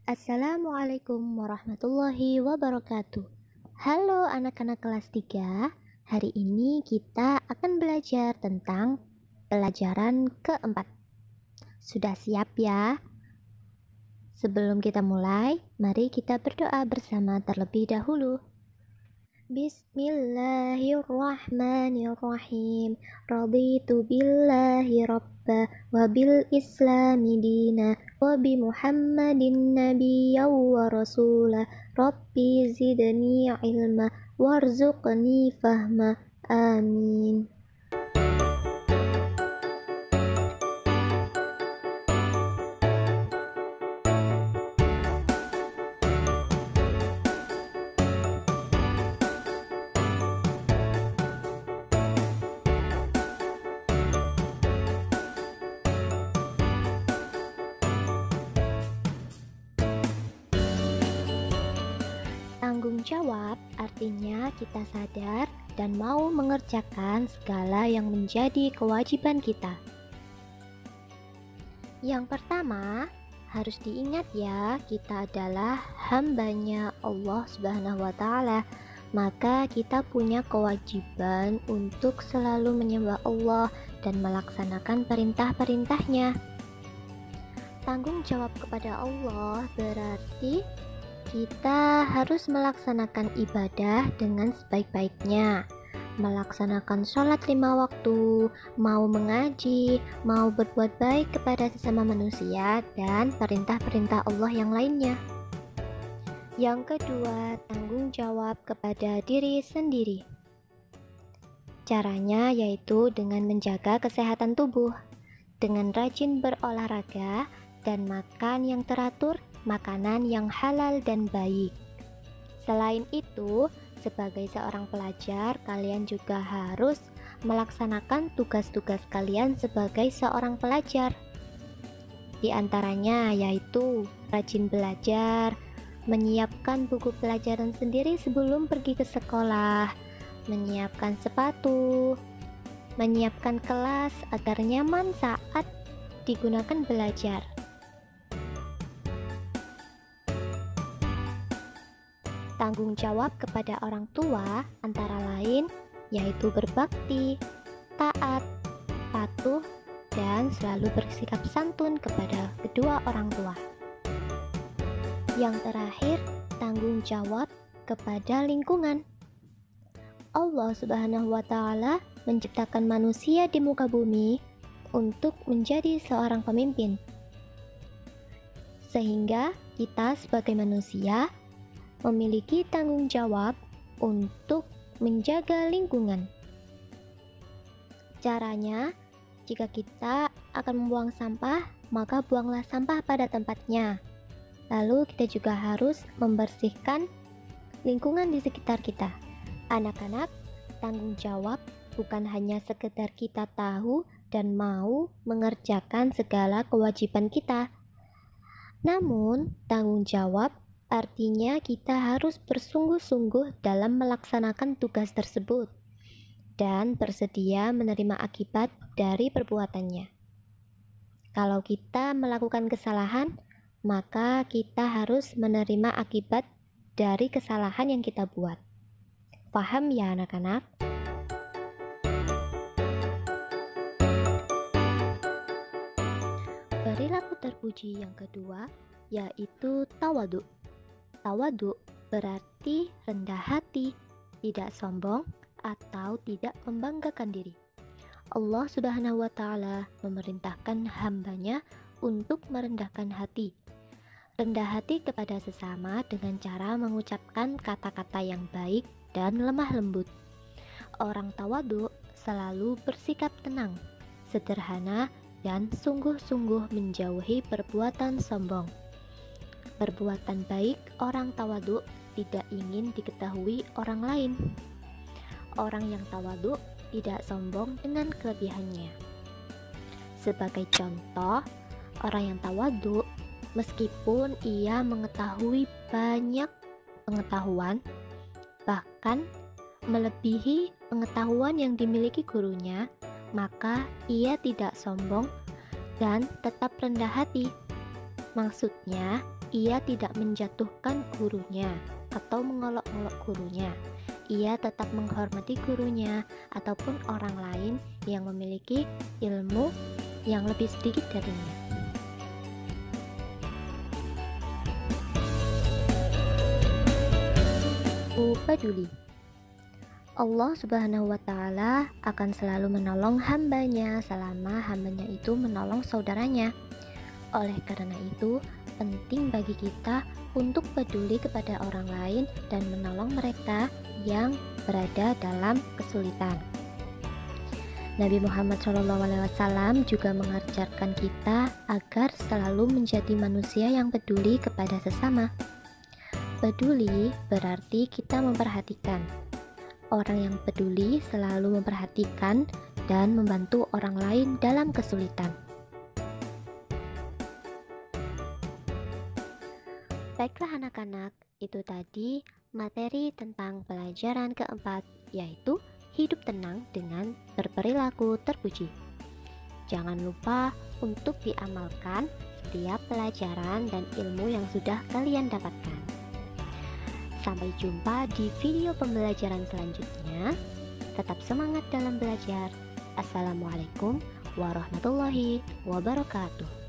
Assalamualaikum warahmatullahi wabarakatuh. Halo anak-anak kelas 3. Hari ini kita akan belajar tentang pelajaran keempat. Sudah siap ya? Sebelum kita mulai, mari kita berdoa bersama terlebih dahulu. Bismillahirrahmanirrahim. Raditu billahi rabba wa bil islami dina wa bi muhammadin nabiyya wa rasula. Rabbi zidni ilma warzuqni fahma. Amin. Tanggung jawab artinya kita sadar dan mau mengerjakan segala yang menjadi kewajiban kita. Yang pertama, harus diingat ya, kita adalah hambanya Allah Subhanahu wa Ta'ala. Maka kita punya kewajiban untuk selalu menyembah Allah dan melaksanakan perintah-perintahnya. Tanggung jawab kepada Allah berarti kita harus melaksanakan ibadah dengan sebaik-baiknya, melaksanakan sholat 5 waktu, mau mengaji, mau berbuat baik kepada sesama manusia, dan perintah-perintah Allah yang lainnya. Yang kedua, tanggung jawab kepada diri sendiri. Caranya yaitu dengan menjaga kesehatan tubuh, dengan rajin berolahraga, dan makan yang teratur, makanan yang halal dan baik. Selain itu, sebagai seorang pelajar, kalian juga harus melaksanakan tugas-tugas kalian sebagai seorang pelajar. Di antaranya yaitu rajin belajar, menyiapkan buku pelajaran sendiri sebelum pergi ke sekolah, menyiapkan sepatu, menyiapkan kelas agar nyaman saat digunakan belajar. Tanggung jawab kepada orang tua antara lain yaitu berbakti, taat, patuh, dan selalu bersikap santun kepada kedua orang tua. Yang terakhir, tanggung jawab kepada lingkungan. Allah Subhanahu wa Ta'ala menciptakan manusia di muka bumi untuk menjadi seorang pemimpin. Sehingga kita sebagai manusia memiliki tanggung jawab untuk menjaga lingkungan. Caranya, jika kita akan membuang sampah, maka buanglah sampah pada tempatnya. Lalu kita juga harus membersihkan lingkungan di sekitar kita. Anak-anak, tanggung jawab bukan hanya sekedar kita tahu dan mau mengerjakan segala kewajiban kita. Namun, tanggung jawab artinya kita harus bersungguh-sungguh dalam melaksanakan tugas tersebut dan bersedia menerima akibat dari perbuatannya. Kalau kita melakukan kesalahan, maka kita harus menerima akibat dari kesalahan yang kita buat. Paham ya anak-anak? Perilaku terpuji yang kedua yaitu tawadu. Tawadu berarti rendah hati, tidak sombong, atau tidak membanggakan diri. Allah Subhanahu wa Ta'ala memerintahkan hambanya untuk merendahkan hati. Rendah hati kepada sesama dengan cara mengucapkan kata-kata yang baik dan lemah lembut. Orang tawadu selalu bersikap tenang, sederhana, dan sungguh-sungguh menjauhi perbuatan sombong. Perbuatan baik orang tawadu tidak ingin diketahui orang lain. Orang yang tawadu tidak sombong dengan kelebihannya. Sebagai contoh, orang yang tawadu meskipun ia mengetahui banyak pengetahuan, bahkan melebihi pengetahuan yang dimiliki gurunya, maka ia tidak sombong dan tetap rendah hati. Maksudnya, Ia tidak menjatuhkan gurunya atau mengolok-olok gurunya. Ia tetap menghormati gurunya ataupun orang lain yang memiliki ilmu yang lebih sedikit darinya. Peduli. Allah Subhanahu wa Ta'ala akan selalu menolong hambanya selama hambanya itu menolong saudaranya. Oleh karena itu, penting bagi kita untuk peduli kepada orang lain dan menolong mereka yang berada dalam kesulitan. Nabi Muhammad SAW juga mengajarkan kita agar selalu menjadi manusia yang peduli kepada sesama. Peduli berarti kita memperhatikan. Orang yang peduli selalu memperhatikan dan membantu orang lain dalam kesulitan. Baiklah anak-anak, itu tadi materi tentang pelajaran keempat, yaitu hidup tenang dengan berperilaku terpuji. Jangan lupa untuk diamalkan setiap pelajaran dan ilmu yang sudah kalian dapatkan. Sampai jumpa di video pembelajaran selanjutnya. Tetap semangat dalam belajar. Assalamualaikum warahmatullahi wabarakatuh.